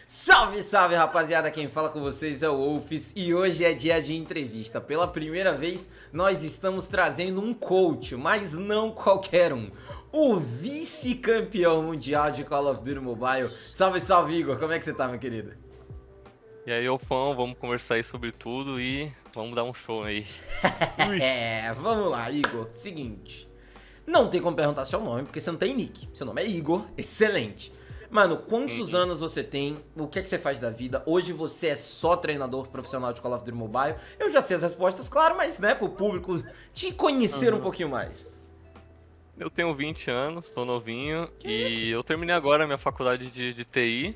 Salve, salve, rapaziada, quem fala com vocês é o Wolfs e hoje é dia de entrevista. Pela primeira vez, nós estamos trazendo um coach, mas não qualquer um. O vice-campeão mundial de Call of Duty Mobile. Salve, salve, Igor, como é que você tá, meu querido? E aí, Fão, vamos conversar aí sobre tudo e vamos dar um show aí. Vamos lá, Igor. Seguinte, não tem como perguntar seu nome, porque você não tem nick. Seu nome é Igor, excelente. Mano, quantos anos você tem? O que é que você faz da vida? Hoje você é só treinador profissional de Call of Duty Mobile? Eu já sei as respostas, claro, mas né, pro público te conhecer um pouquinho mais. Eu tenho 20 anos, sou novinho Que e isso? eu terminei agora a minha faculdade de TI,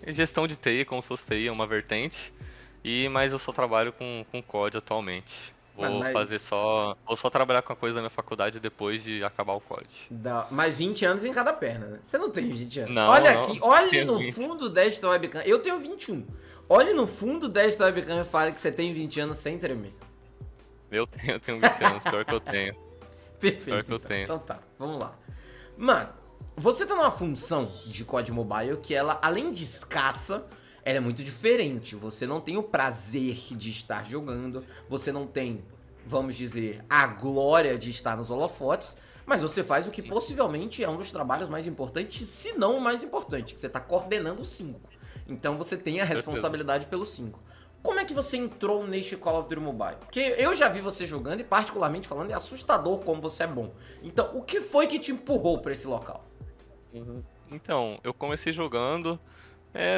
gestão de TI, como se fosse TI, é uma vertente, mas eu só trabalho com COD atualmente. Mano, mas Vou só trabalhar com a coisa da minha faculdade depois de acabar o COD. mais 20 anos em cada perna, né? Você não tem 20 anos. Não, Olha não, aqui, olhe tenho no 20. fundo desta webcam. Eu tenho 21. Olhe no fundo desta webcam e fale que você tem 20 anos sem tremer. Eu tenho 20 anos, pior que eu tenho. Pior Perfeito, que eu então. tenho. Então tá, vamos lá. Mano, você tá numa função de COD Mobile que ela, além de escassa, ela é muito diferente. Você não tem o prazer de estar jogando, você não tem, vamos dizer, a glória de estar nos holofotes, mas você faz o que possivelmente é um dos trabalhos mais importantes, se não o mais importante, que você tá coordenando o 5. Então você tem a Certeza. responsabilidade pelo 5. Como é que você entrou neste Call of Duty Mobile? Porque eu já vi você jogando e, particularmente falando, é assustador como você é bom. Então, o que foi que te empurrou pra esse local? Uhum. Então, eu comecei jogando.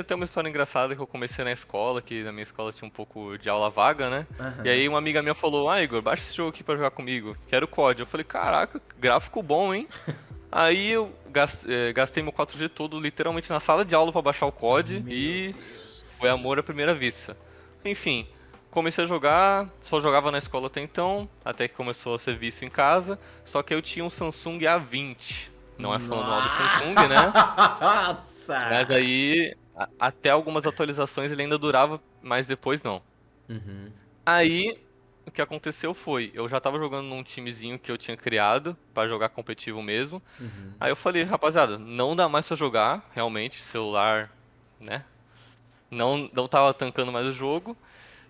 Tem uma história engraçada que eu comecei na escola, que na minha escola tinha um pouco de aula vaga, né? E Aham. aí uma amiga minha falou, Igor, baixa esse jogo aqui pra jogar comigo. Quero o COD. Eu falei, caraca, gráfico bom, hein? Aí eu gastei meu 4G todo literalmente na sala de aula pra baixar o COD Meu e foi Deus. amor à primeira vista. Enfim, comecei a jogar, só jogava na escola até então, até que começou a ser vício em casa. Só que eu tinha um Samsung A20. Não é falando mal do Samsung, né? Mas Nossa! aí, até algumas atualizações ele ainda durava, mas depois não. Uhum. Aí, o que aconteceu foi, eu já tava jogando num timezinho que eu tinha criado pra jogar competitivo mesmo. Uhum. Aí eu falei, rapaziada, não dá mais pra jogar, realmente, celular, né? Não tava tancando mais o jogo.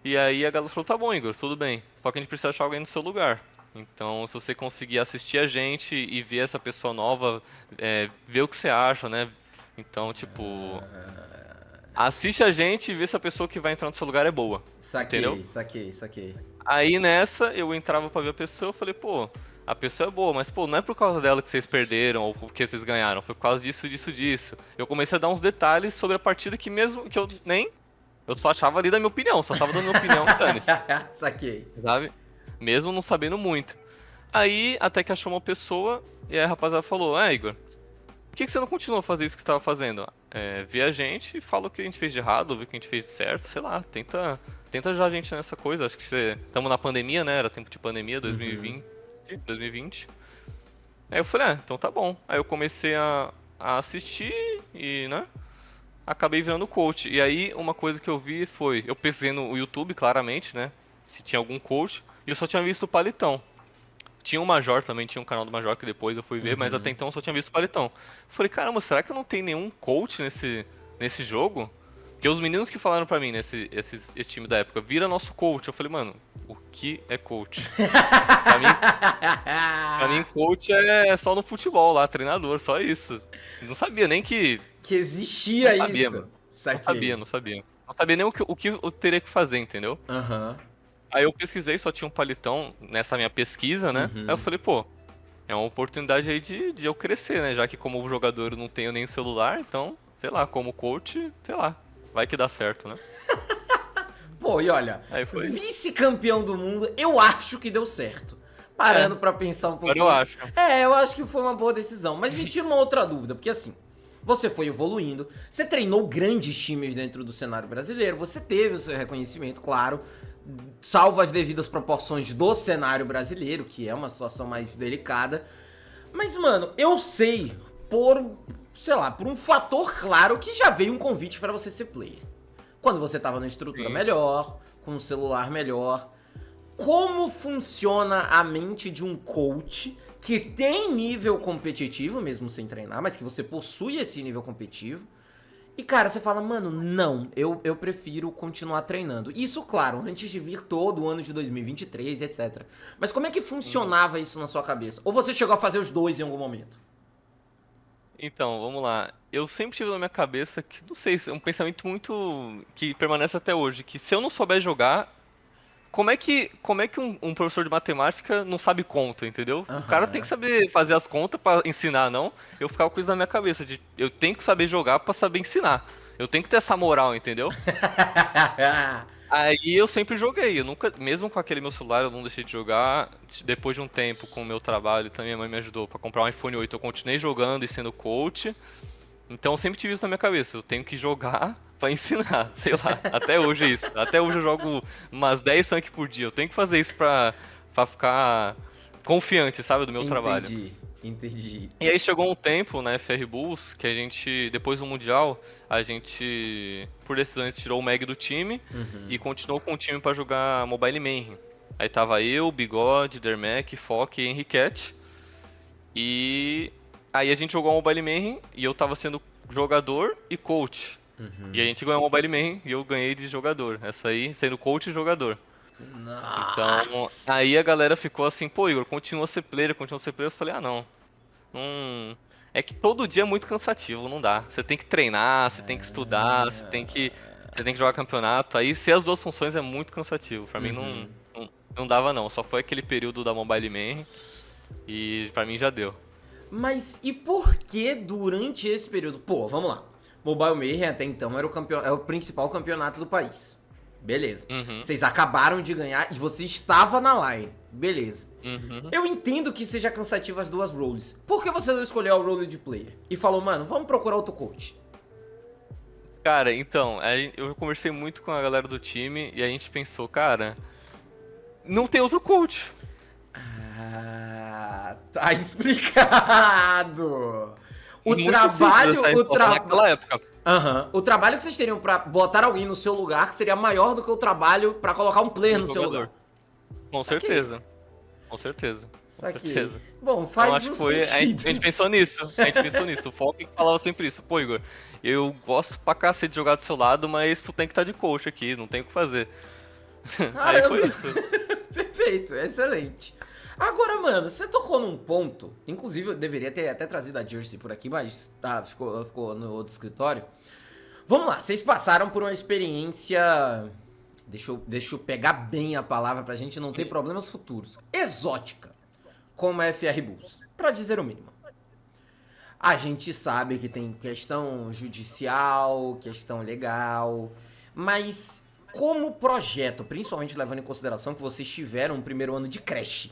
E aí a galera falou, tá bom, Igor, tudo bem. Só que a gente precisa achar alguém no seu lugar. Então, se você conseguir assistir a gente e ver essa pessoa nova, ver o que você acha, né? Então, tipo, assiste a gente e vê se a pessoa que vai entrar no seu lugar é boa. Entendeu? Saquei, saquei, saquei. Aí nessa, eu entrava pra ver a pessoa, eu falei, pô, a pessoa é boa, mas pô, não é por causa dela que vocês perderam ou porque vocês ganharam, foi por causa disso, disso, disso. Eu comecei a dar uns detalhes sobre a partida que mesmo que eu só achava ali da minha opinião, só tava dando minha opinião e dane-se, Saquei. sabe? Mesmo não sabendo muito. Aí, até que achou uma pessoa, e aí a rapaziada falou, Igor, por que você não continua a fazer isso que você estava fazendo? Vê a gente e fala o que a gente fez de errado, vê o que a gente fez de certo, sei lá, tenta ajudar a gente nessa coisa. Acho que estamos na pandemia, né? Era tempo de pandemia, Uhum. 2020. Aí eu falei, então tá bom. Aí eu comecei a assistir e, né, acabei virando coach. E aí uma coisa que eu vi foi, eu pesquisei no YouTube, claramente, né, se tinha algum coach, e eu só tinha visto o Palitão. Tinha o Major também, tinha um canal do Major que depois eu fui ver, mas até Uhum. então eu só tinha visto o Paletão. Falei, caramba, será que não tem nenhum coach nesse jogo? Porque os meninos que falaram pra mim, esse time da época, vira nosso coach. Eu falei, mano, o que é coach? Pra mim, pra mim coach é só no futebol lá, treinador, só isso. Não sabia nem que. Que Não existia sabia, isso. mano. Não sabia, Saquei. não sabia. Não sabia nem o que eu teria que fazer, entendeu? Aham. Aí eu pesquisei, só tinha um palitão nessa minha pesquisa, né? Aí eu Uhum. falei, pô, é uma oportunidade aí de eu crescer, né? Já que como jogador eu não tenho nem celular, então, sei lá, como coach, sei lá, vai que dá certo, né? Pô, e olha, Aí foi isso. vice-campeão do mundo, eu acho que deu certo. Parando É, pra pensar um agora eu pouquinho. acho. Eu acho que foi uma boa decisão. Mas me tira uma outra dúvida, porque assim, você foi evoluindo, você treinou grandes times dentro do cenário brasileiro, você teve o seu reconhecimento, claro, salvo as devidas proporções do cenário brasileiro, que é uma situação mais delicada. Mas, mano, eu sei por, sei lá, por um fator claro que já veio um convite pra você ser player. Quando você tava numa estrutura Sim. melhor, com um celular melhor. Como funciona a mente de um coach que tem nível competitivo, mesmo sem treinar, mas que você possui esse nível competitivo, E, cara, você fala, mano, não, eu prefiro continuar treinando. Isso, claro, antes de vir todo o ano de 2023, etc. Mas como é que funcionava isso na sua cabeça? Ou você chegou a fazer os dois em algum momento? Então, vamos lá. Eu sempre tive na minha cabeça que, não sei, é um pensamento muito que permanece até hoje, que se eu não souber jogar, como é que um professor de matemática não sabe conta, entendeu? O cara tem que Aham. saber fazer as contas pra ensinar, não. Eu ficava com isso na minha cabeça, de eu tenho que saber jogar pra saber ensinar. Eu tenho que ter essa moral, entendeu? Aí eu sempre joguei, eu nunca, mesmo com aquele meu celular, eu não deixei de jogar. Depois de um tempo com o meu trabalho, também minha mãe me ajudou pra comprar um iPhone 8, eu continuei jogando e sendo coach. Então eu sempre tive isso na minha cabeça, eu tenho que jogar pra ensinar, sei lá. Até hoje é isso. Até hoje eu jogo umas 10 tanques por dia. Eu tenho que fazer isso pra ficar confiante, sabe, do meu trabalho. Entendi, entendi. E aí chegou um tempo na FR Bulls que a gente, depois do Mundial, a gente, por decisões, tirou o Meg do time Uhum. e continuou com o time pra jogar Mobile Mayhem. Aí tava eu, Bigode, Dermac, Fock e Henriquete. E aí a gente jogou o Mobile Mayhem e eu tava sendo jogador e coach. E a gente ganhou o Mobile Mayhem e eu ganhei de jogador. Essa aí, sendo coach e jogador. Então, aí a galera Nossa. ficou assim, pô, Igor, continua a ser player, continua a ser player. Eu falei, ah, não. É que todo dia é muito cansativo, não dá. Você tem que treinar, você tem que estudar, você tem que jogar campeonato. Aí ser as duas funções é muito cansativo. Pra mim Uhum. não dava não. Só foi aquele período da Mobile Man e pra mim já deu. Mas e por que durante esse período? Pô, vamos lá. Mobile Mayhem até então era é o principal campeonato do país. Beleza. Uhum, Vocês acabaram de ganhar e você estava na line. Beleza. uhum. Eu entendo que seja cansativo as duas roles. Por que você não escolheu o role de player? E falou, mano, vamos procurar outro coach. Cara, então, eu conversei muito com a galera do time e a gente pensou, cara, não tem outro coach. Ah, tá explicado. O E muito simples essa trabalho, resposta naquela época. Aham. O trabalho que vocês teriam pra botar alguém no seu lugar seria maior do que o trabalho pra colocar um player Um no seu lugar. jogador. Com Saquei. certeza. Com certeza. Com Saquei. certeza. Bom, Então faz acho um que foi. A gente sentido. pensou nisso. A gente pensou nisso. O Foco que falava sempre isso. Pô, Igor, eu gosto pra cacete de jogar do seu lado, mas tu tem que estar de coach aqui, não tem o que fazer. Aí Caramba. foi isso. Perfeito, excelente. Agora, mano, você tocou num ponto. Inclusive, eu deveria ter até trazido a Jersey por aqui, mas tá, ficou no outro escritório. Vamos lá, vocês passaram por uma experiência. Deixa eu pegar bem a palavra pra gente não ter problemas futuros. Exótica, como a FR Bulls, pra dizer o mínimo. A gente sabe que tem questão judicial, questão legal, mas como projeto, principalmente levando em consideração que vocês tiveram um primeiro ano de creche.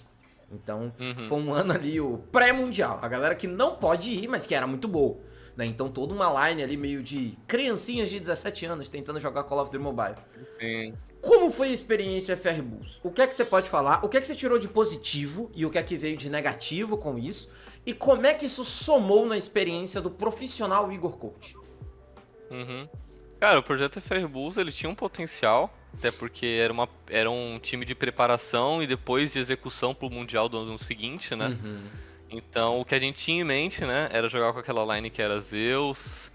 Então, Uhum. foi um ano ali, o pré-mundial. A galera que não pode ir, mas que era muito boa. Né? Então, toda uma line ali meio de criancinhas de 17 anos tentando jogar Call of Duty Mobile. Sim. Como foi a experiência FR Bulls? O que é que você pode falar? O que é que você tirou de positivo e o que é que veio de negativo com isso? E como é que isso somou na experiência do profissional Igor Coach? Uhum. Cara, o projeto FR Bulls ele tinha um potencial, até porque era um time de preparação e depois de execução pro Mundial do ano seguinte, né? Uhum. Então o que a gente tinha em mente, né, era jogar com aquela line que era Zeus,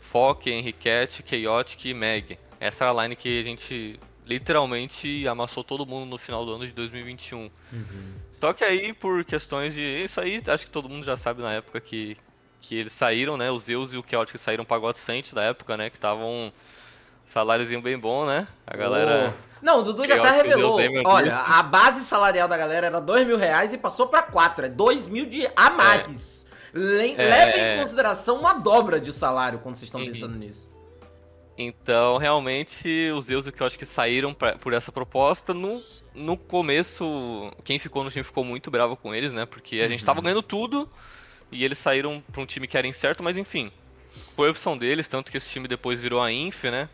Fock, Henriquette, Chaotic e Meg. Essa era a line que a gente literalmente amassou todo mundo no final do ano de 2021. Só que aí, por questões de. Isso aí, acho que todo mundo já sabe na época que eles saíram, né? Os Zeus e o Chaotic saíram pra Godsent da época, né? Que estavam saláriozinho bem bom, né? A Oh. galera. Não, o Dudu já até Chaotic e o Zeus revelou. Gamer Olha, Boost. a base salarial da galera era R$ 2.000 e passou pra 4. É 2.000 a É, mais. Levem em é, é. consideração uma dobra de salário quando vocês estão Uhum. pensando nisso. Então, realmente, os Zeus e o Chaotic saíram por essa proposta. No começo, quem ficou no time ficou muito bravo com eles, né? Porque a gente tava ganhando tudo e eles saíram pra um time que era incerto, mas enfim. Foi a opção deles, tanto que esse time depois virou a Inf, né?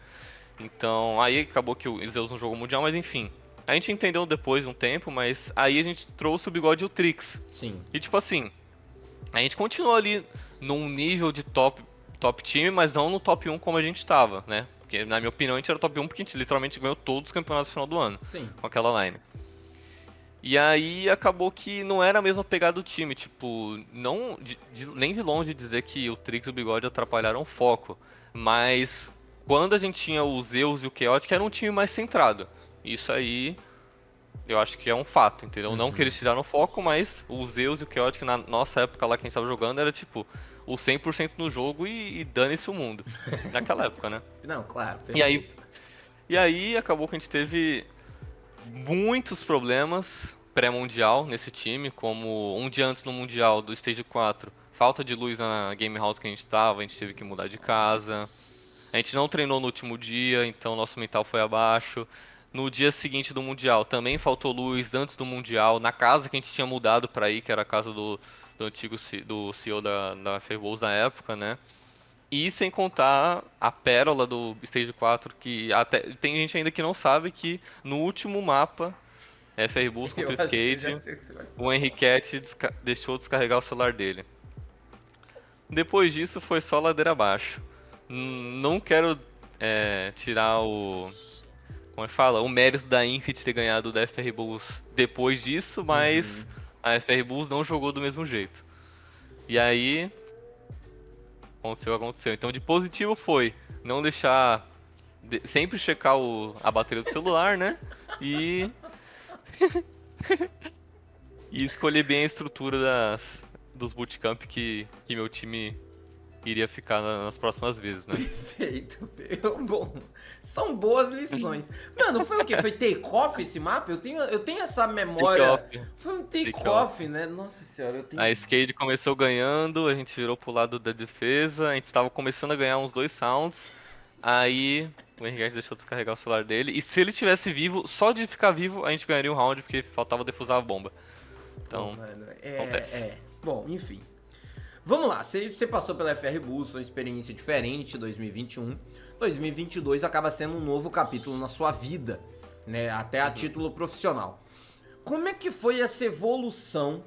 Então, aí acabou que o Zeus não jogou mundial, mas enfim. A gente entendeu depois um tempo, mas aí a gente trouxe o Bigode e o Trix. Sim. E tipo assim, a gente continuou ali num nível de top time, mas não no top 1 como a gente tava, né? Porque na minha opinião a gente era top 1 porque a gente literalmente ganhou todos os campeonatos no final do ano Sim. com aquela line. E aí acabou que não era a mesma pegada do time, tipo, não nem de longe dizer que o Trix e o Bigode atrapalharam o foco, mas quando a gente tinha o Zeus e o Chaotic era um time mais centrado. Isso aí eu acho que é um fato, entendeu? Não que eles tiraram o foco, mas o Zeus e o Chaotic na nossa época lá que a gente tava jogando era tipo o 100% no jogo e dane-se o mundo. Naquela época, né? Não, claro, E aí, perfeito. e aí acabou que a gente teve muitos problemas pré-mundial nesse time, como um dia antes no Mundial do Stage 4, falta de luz na game house que a gente tava, a gente teve que mudar de casa. A gente não treinou no último dia, então nosso mental foi abaixo. No dia seguinte do Mundial também faltou luz antes do Mundial, na casa que a gente tinha mudado pra ir, que era a casa do antigo do CEO da Fairballs na época, né? E sem contar a pérola do Stage 4, que até tem gente ainda que não sabe que no último mapa, FR Eu contra o acho que eu já Skate, sei o que você vai o falar. Henriquete deixou descarregar o celular dele. Depois disso foi só ladeira abaixo. Não quero tirar o, como é que fala, o mérito da Infinite de ter ganhado da FR Bulls depois disso, mas a FR Bulls não jogou do mesmo jeito. E aí, aconteceu. Então de positivo foi não deixar sempre checar a bateria do celular, né? E, e escolher bem a estrutura dos bootcamp que meu time iria ficar nas próximas vezes, né? Perfeito. Bom, são boas lições. Mano, foi o quê? Foi take-off esse mapa? Eu tenho essa memória. Take-off, Foi um take-off. take-off, né? Nossa senhora, eu tenho. A Skate começou ganhando, a gente virou pro lado da defesa, a gente tava começando a ganhar uns 2 rounds, aí o Henrique deixou descarregar o celular dele, e se ele tivesse vivo, só de ficar vivo, a gente ganharia um round, porque faltava defusar a bomba. Pô, Então, mano, acontece. Bom, enfim. Vamos lá, você passou pela FR Bulls, foi uma experiência diferente, 2021. 2022 acaba sendo um novo capítulo na sua vida, né? Até a título profissional. Como é que foi essa evolução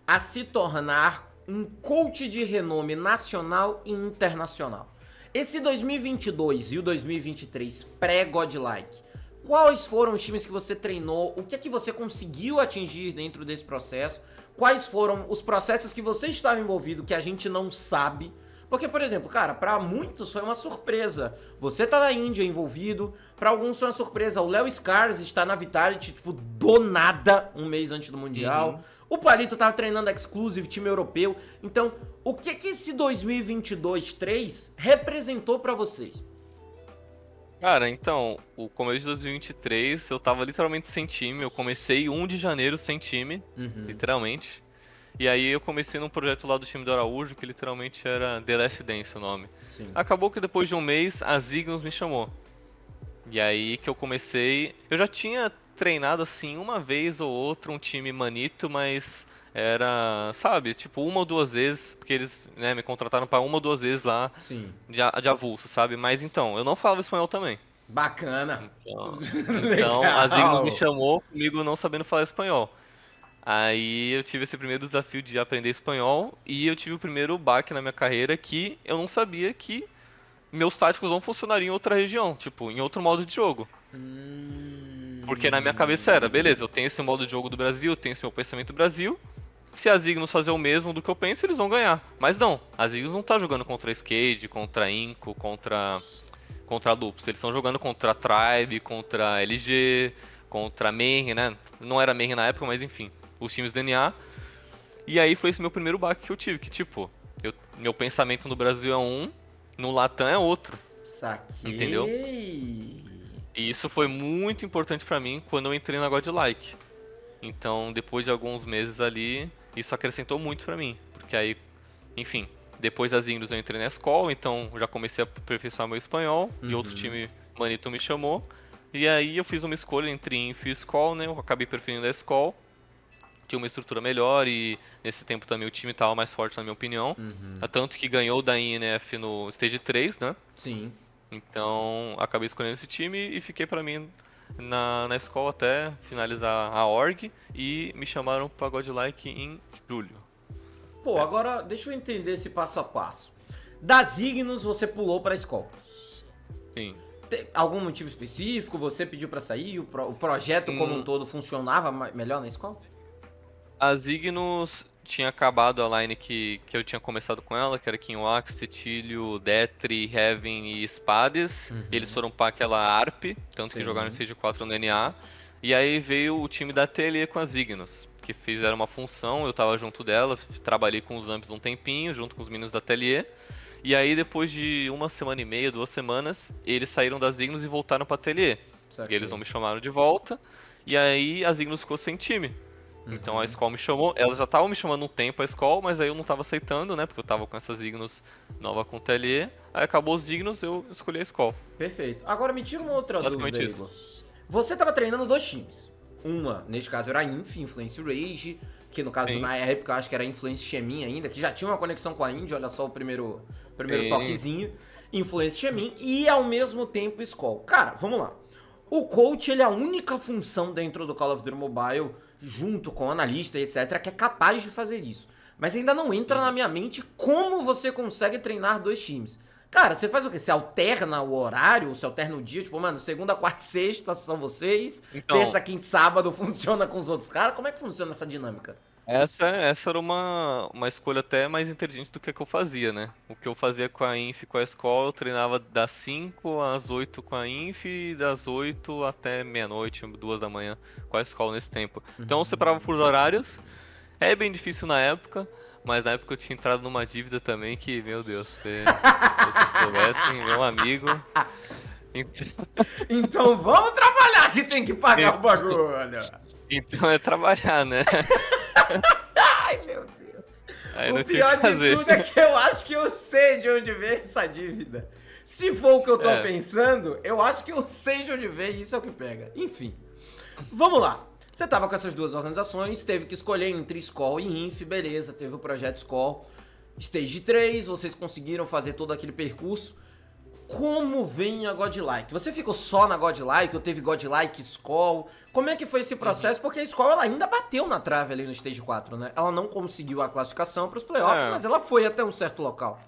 a se tornar um coach de renome nacional e internacional? Esse 2022 e o 2023 pré-Godlike, quais foram os times que você treinou? O que é que você conseguiu atingir dentro desse processo? Quais foram os processos que você estava envolvido que a gente não sabe? Porque, por exemplo, cara, pra muitos foi uma surpresa. Você tá na Índia envolvido, pra alguns foi uma surpresa. O Léo Scars está na Vitality, tipo, do nada, um mês antes do Mundial. O Palito tava treinando Exclusive, time europeu. Então, o que que esse 2022-3 representou pra vocês? Cara, então, o começo de 2023, eu tava literalmente sem time, eu comecei 1 de janeiro sem time, literalmente. E aí eu comecei num projeto lá do time do Araújo, que literalmente era The Last Dance o nome. Sim. Acabou que depois de um mês, a Zignos me chamou. E aí que eu comecei. Eu já tinha treinado assim uma vez ou outra um time manito, mas era, sabe, tipo 1 ou 2 vezes, porque eles, né, me contrataram pra 1 ou 2 vezes lá Sim. de avulso, sabe? Mas então, eu não falava espanhol também. Bacana. Então a Zignos me Legal. chamou comigo não sabendo falar espanhol. Aí eu tive esse primeiro desafio de aprender espanhol e eu tive o primeiro baque na minha carreira que eu não sabia que meus táticos não funcionariam em outra região, tipo, em outro modo de jogo. Porque na minha cabeça era, beleza, eu tenho esse modo de jogo do Brasil, eu tenho esse meu pensamento do Brasil. Se a Zignos fazer o mesmo do que eu penso, eles vão ganhar. Mas não, a Zignos não tá jogando contra a Skade, contra a Inco, contra a Lupus. Eles estão jogando contra a Tribe, contra a LG, contra a Mayhem, né? Não era Mayhem na época, mas enfim, os times do NA. E aí foi esse meu primeiro baque que eu tive, que tipo, meu pensamento no Brasil é um, no Latam é outro, entendeu? Saquei. E isso foi muito importante pra mim quando eu entrei na Godlike. Então, depois de alguns meses ali, isso acrescentou muito pra mim, porque aí, enfim, depois das Ingles eu entrei na escola, então já comecei a aperfeiçoar meu espanhol, e outro time manito me chamou. E aí eu fiz uma escolha entre Inf e Skol, né? Eu acabei preferindo a Skol. Tinha uma estrutura melhor e nesse tempo também o time estava mais forte na minha opinião. Tanto que ganhou da INF no Stage 3, né? Sim. Então acabei escolhendo esse time e fiquei pra mim na escola até finalizar a org e me chamaram pra Godlike em julho. Pô, agora deixa eu entender esse passo a passo. Das Ignos você pulou pra escola. Sim. Algum motivo específico? Você pediu pra sair? O projeto como um todo funcionava melhor na escola? As Ignos tinha acabado a line que eu tinha começado com ela, que era Kinwax, Tetilho, Detri, Heaven e Spades. Eles foram pra aquela ARP, tanto que Sim. jogaram Stage 4 no NA. E aí veio o time da Atelier com as Ignos, que fizeram uma função, eu tava junto dela, trabalhei com os Amps um tempinho, junto com os meninos da Atelier. E aí depois de uma semana e meia, 2 semanas, eles saíram das Ignos e voltaram pra Atelier. E eles não me chamaram de volta, e aí as Ignos ficou sem time. Então a Skol me chamou, elas já estavam me chamando um tempo a Skol, mas aí eu não tava aceitando, né? Porque eu tava com essas Ignos nova com o TLE. Aí acabou os Ignos, eu escolhi a Skol. Perfeito. Agora me tira uma outra Basicamente dúvida, isso. Igor. Você tava treinando 2 times. Uma, neste caso, era a Influence Rage, que no caso, Sim. na época, eu acho que era Influence Chemin ainda, que já tinha uma conexão com a Indy, olha só o primeiro Sim. toquezinho. Influence Chemin e, ao mesmo tempo, Skol. Cara, vamos lá. O coach, ele é a única função dentro do Call of Duty Mobile, junto com o analista e etc, que é capaz de fazer isso. Mas ainda não entra na minha mente como você consegue treinar 2 times. Cara, você faz o quê? Você alterna o horário? Você alterna o dia? Tipo, mano, segunda, quarta e sexta são vocês. Então, Terça, quinta e sábado funciona com os outros caras. Como é que funciona essa dinâmica? essa era uma escolha até mais inteligente do que a que eu fazia, né? O que eu fazia com a Inf e com a Skol, eu treinava das 5 às 8 com a Inf e das 8 até meia-noite, 2 da manhã com a Skol nesse tempo. Então eu separava por horários. É bem difícil na época, mas na época eu tinha entrado numa dívida também que, meu Deus, se vocês soubessem, meu amigo. Então, Então vamos trabalhar que tem que pagar o bagulho. então é trabalhar, né? Ai, meu Deus. Aí O não tinha pior o que de fazer. tudo é que eu acho que eu sei de onde vem essa dívida. Se for o que eu tô É. pensando, eu acho que eu sei de onde vem e isso é o que pega. Enfim, vamos lá. Você tava com essas 2 organizações, teve que escolher entre Skol e Inf, beleza, teve o projeto Skol. Stage 3, vocês conseguiram fazer todo aquele percurso. Como vem a Godlike? Você ficou só na Godlike ou teve Godlike Skol? Como é que foi esse processo? Porque a Skol ela ainda bateu na trave ali no Stage 4, né? Ela não conseguiu a classificação para os playoffs, É. mas ela foi até um certo local.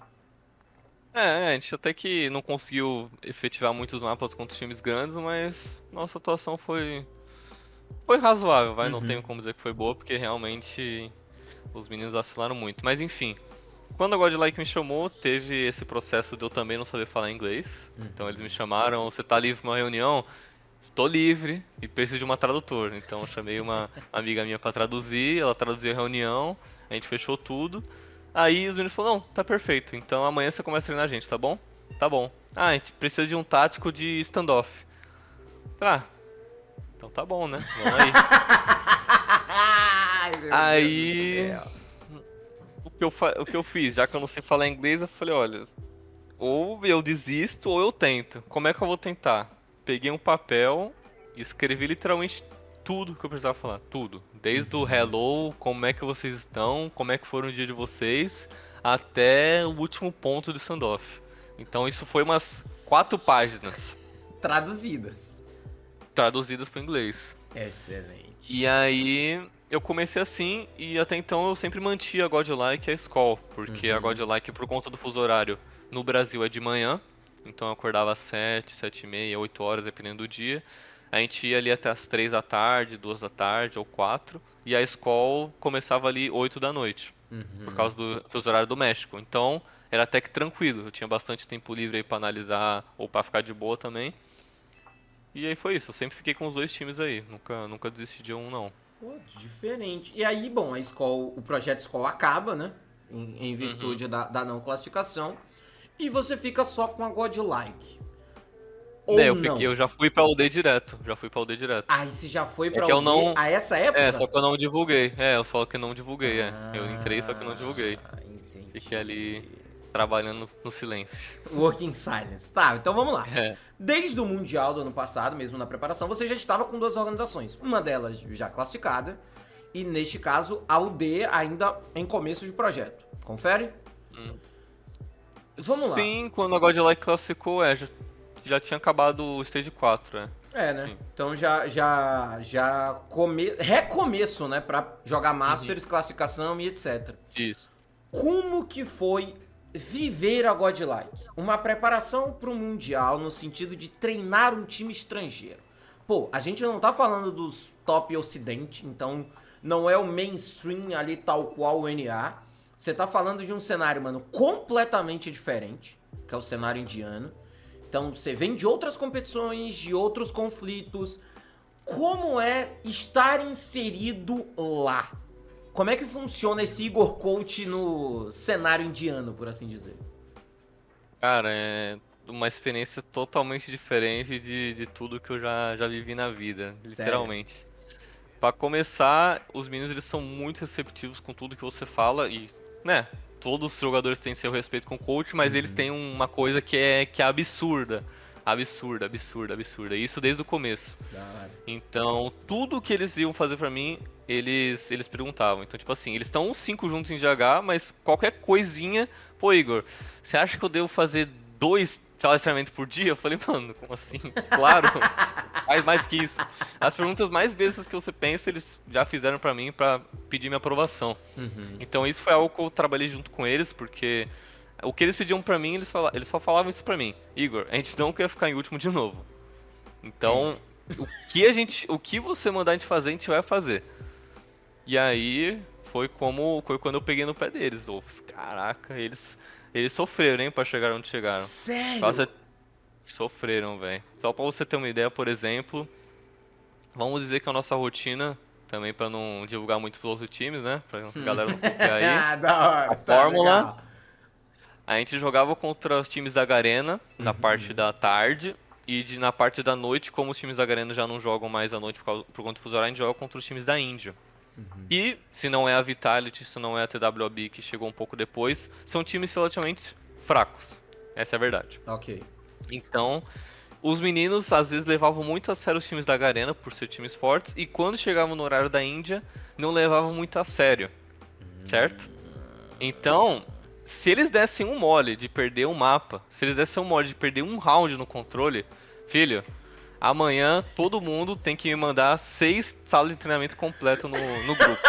A gente até que não conseguiu efetivar muitos mapas contra os times grandes, mas nossa atuação foi razoável, vai. Não tenho como dizer que foi boa, porque realmente os meninos vacilaram muito. Mas enfim, quando a Godlike me chamou, teve esse processo de eu também não saber falar inglês. Então eles me chamaram, você tá livre pra uma reunião? Tô livre e preciso de uma tradutora. Então eu chamei uma amiga minha pra traduzir, ela traduziu a reunião, a gente fechou tudo. Aí os meninos falaram, não, tá perfeito, então amanhã você começa a treinar a gente, tá bom? Tá bom. Ah, a gente precisa de um tático de standoff. Ah, então tá bom, né? Vamos aí. Ai, meu Aí, Deus do céu. o que eu fiz, já que eu não sei falar inglês, eu falei, olha, ou eu desisto ou eu tento. Como é que eu vou tentar? Peguei um papel e escrevi literalmente tudo que eu precisava falar, tudo. Desde o hello, como é que vocês estão, como é que foi o dia de vocês, até o último ponto do standoff. Então isso foi umas 4 páginas Traduzidas. traduzidas para o inglês. Excelente. E aí eu comecei assim, e até então eu sempre mantia a Godlike e a Skol, porque a Godlike, por conta do fuso horário, no Brasil é de manhã, então eu acordava às 7, 7 e meia, 8 horas, dependendo do dia. A gente ia ali até as 3 da tarde, 2 da tarde ou 4, e a Skol começava ali 8 da noite, por causa do fuso horário do México. Então era até que tranquilo, eu tinha bastante tempo livre aí pra analisar ou pra ficar de boa também. E aí foi isso, eu sempre fiquei com os 2 times aí, nunca desisti de um não. Pô, diferente. E aí, bom, a Skol, o projeto Skol acaba, né? Em virtude da não classificação. E você fica só com a Godlike. Ou não? Eu já fui pra UD direto, Aí você já foi pra que eu UD não- a essa época? Só que eu não divulguei. Só que eu não divulguei, Eu entrei, só que eu não divulguei. Entendi. Fiquei ali trabalhando no silêncio. Working Silence. Tá, então vamos lá. É. Desde o Mundial do ano passado, mesmo na preparação, você já estava com 2 organizações. Uma delas já classificada. E neste caso, a UD ainda em começo de projeto. Confere? Vamos lá. Sim, quando a Godlike classificou, já tinha acabado o Stage 4, É, né? Sim. Então recomeço, né? Pra jogar Masters, classificação e etc. Isso. Como que foi viver a Godlike, uma preparação para o Mundial no sentido de treinar um time estrangeiro. Pô, a gente não tá falando dos top ocidente, então não é o mainstream ali tal qual o NA. Você tá falando de um cenário, mano, completamente diferente, que é o cenário indiano. Então você vem de outras competições, de outros conflitos. Como é estar inserido lá? Como é que funciona esse Igor Coach no cenário indiano, por assim dizer? Cara, é uma experiência totalmente diferente de tudo que eu já vivi na vida, Sério? literalmente. Pra começar, os meninos eles são muito receptivos com tudo que você fala e, né, todos os jogadores têm seu respeito com o coach, mas eles têm uma coisa que é absurda. Absurda, absurda, absurda. Isso desde o começo. Da hora. Então, tudo que eles iam fazer pra mim, eles perguntavam. Então, tipo assim, eles estão os 5 juntos em GH, mas qualquer coisinha, pô, Igor, você acha que eu devo fazer 2 treinamentos por dia? Eu falei, mano, como assim? Claro, faz mais que isso. As perguntas mais bestas que você pensa, eles já fizeram pra mim pra pedir minha aprovação. Então, isso foi algo que eu trabalhei junto com eles, porque o que eles pediam pra mim, eles só falavam isso pra mim. Igor, a gente não quer ficar em último de novo. Então, o que você mandar a gente fazer, a gente vai fazer. E aí foi quando eu peguei no pé deles. Caraca, eles sofreram, hein, pra chegar onde chegaram. Sério? Nossa, sofreram, velho. Só pra você ter uma ideia, por exemplo, vamos dizer que a nossa rotina, também pra não divulgar muito pros outros times, né, pra galera não copiar aí, Ah, da hora. a Tá fórmula, legal. a gente jogava contra os times da Garena na parte da tarde. E na parte da noite, como os times da Garena já não jogam mais à noite por conta do fuso horário, a gente joga contra os times da Índia. E, se não é a Vitality, se não é a TWB, que chegou um pouco depois, são times relativamente fracos. Essa é a verdade. Ok. Então, os meninos às vezes levavam muito a sério os times da Garena, por ser times fortes, e quando chegavam no horário da Índia, não levavam muito a sério. Certo? Então, se eles dessem um mole de perder um mapa, se eles dessem um mole de perder um round no controle, filho, amanhã todo mundo tem que me mandar 6 salas de treinamento completo no grupo.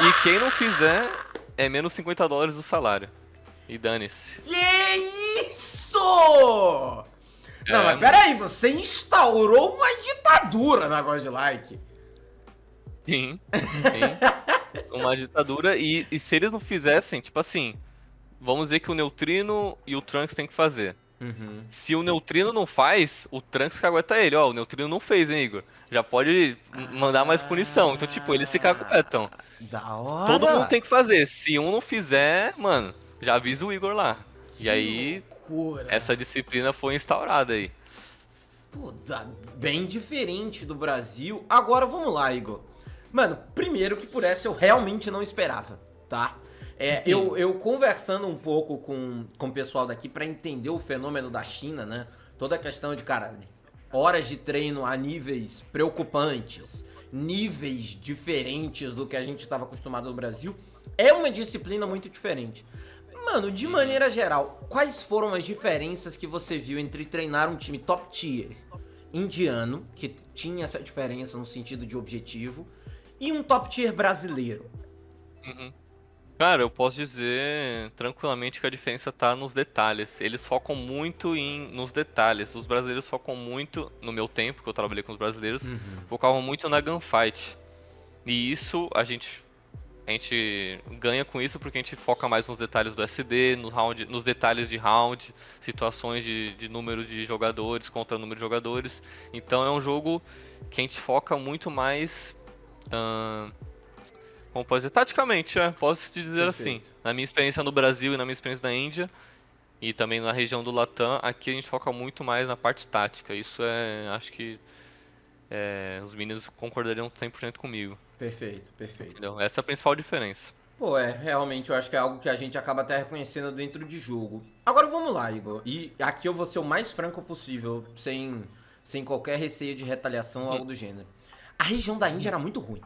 E quem não fizer é menos $50 do salário. E dane-se. Que isso? Não, mas peraí, você instaurou uma ditadura na Godlike. Sim, sim. Uma ditadura. E se eles não fizessem, tipo assim, vamos dizer que o Neutrino e o Trunks tem que fazer. Se o Neutrino não faz, o Trunks cagueta ele. Ó, o Neutrino não fez, hein, Igor? Já pode mandar mais punição. Então, tipo, eles se caguetam. Da hora. Todo mundo tem que fazer. Se um não fizer, mano, já avisa o Igor lá. E aí, loucura. essa disciplina foi instaurada aí. Pô, bem diferente do Brasil. Agora vamos lá, Igor. Mano, primeiro que por essa eu realmente não esperava, tá? Eu conversando um pouco com o pessoal daqui pra entender o fenômeno da China, né? Toda a questão de, cara, horas de treino a níveis preocupantes, níveis diferentes do que a gente estava acostumado no Brasil, é uma disciplina muito diferente. Mano, de maneira geral, quais foram as diferenças que você viu entre treinar um time top tier indiano, que tinha essa diferença no sentido de objetivo, e um top tier brasileiro? Cara, eu posso dizer tranquilamente que a diferença tá nos detalhes. Eles focam muito nos detalhes. Os brasileiros focam muito, no meu tempo, que eu trabalhei com os brasileiros, focavam muito na gunfight. E isso a gente ganha com isso porque a gente foca mais nos detalhes do SD, nos detalhes de round, situações de número de jogadores contra número de jogadores. Então é um jogo que a gente foca muito mais, como pode dizer, taticamente, posso te dizer assim. Na minha experiência no Brasil e na minha experiência na Índia, e também na região do Latam, aqui a gente foca muito mais na parte tática. Isso acho que os meninos concordariam 100% comigo. Perfeito, perfeito. Entendeu? Essa é a principal diferença. Pô, realmente eu acho que é algo que a gente acaba até reconhecendo dentro de jogo. Agora vamos lá, Igor. E aqui eu vou ser o mais franco possível, sem qualquer receio de retaliação ou algo do gênero. A região da Índia era muito ruim.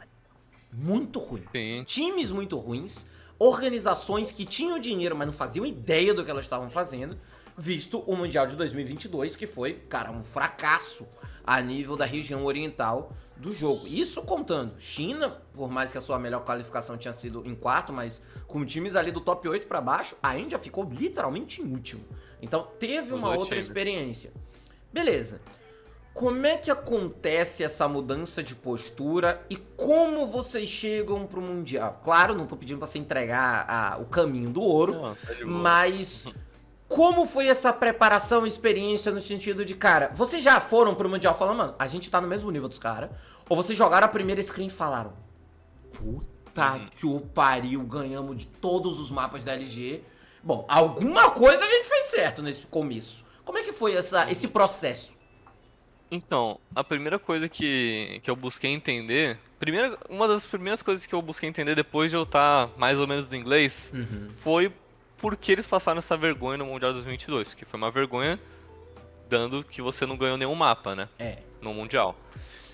Muito ruim. Sim. Times muito ruins, organizações que tinham dinheiro, mas não faziam ideia do que elas estavam fazendo. visto o Mundial de 2022, que foi, cara, um fracasso a nível da região oriental do jogo. Isso contando China, por mais que a sua melhor qualificação tinha sido em quarto, mas com times ali do top 8 pra baixo, a Índia ficou literalmente em último. Então teve uma outra experiência. Beleza. Como é que acontece essa mudança de postura e como vocês chegam pro Mundial? Claro, não tô pedindo pra você entregar o caminho do ouro, Não, tá de boa. mas como foi essa preparação e experiência no sentido de, cara, vocês já foram pro Mundial falando, mano, a gente tá no mesmo nível dos caras, ou vocês jogaram a primeira screen e falaram, puta que o pariu, ganhamos de todos os mapas da LG. Bom, alguma coisa a gente fez certo nesse começo. Como é que foi esse processo? Então, a primeira coisa que eu busquei entender, uma das primeiras coisas que eu busquei entender depois de eu estar mais ou menos no inglês, foi por que eles passaram essa vergonha no Mundial 2022, porque foi uma vergonha dando que você não ganhou nenhum mapa, né? No Mundial.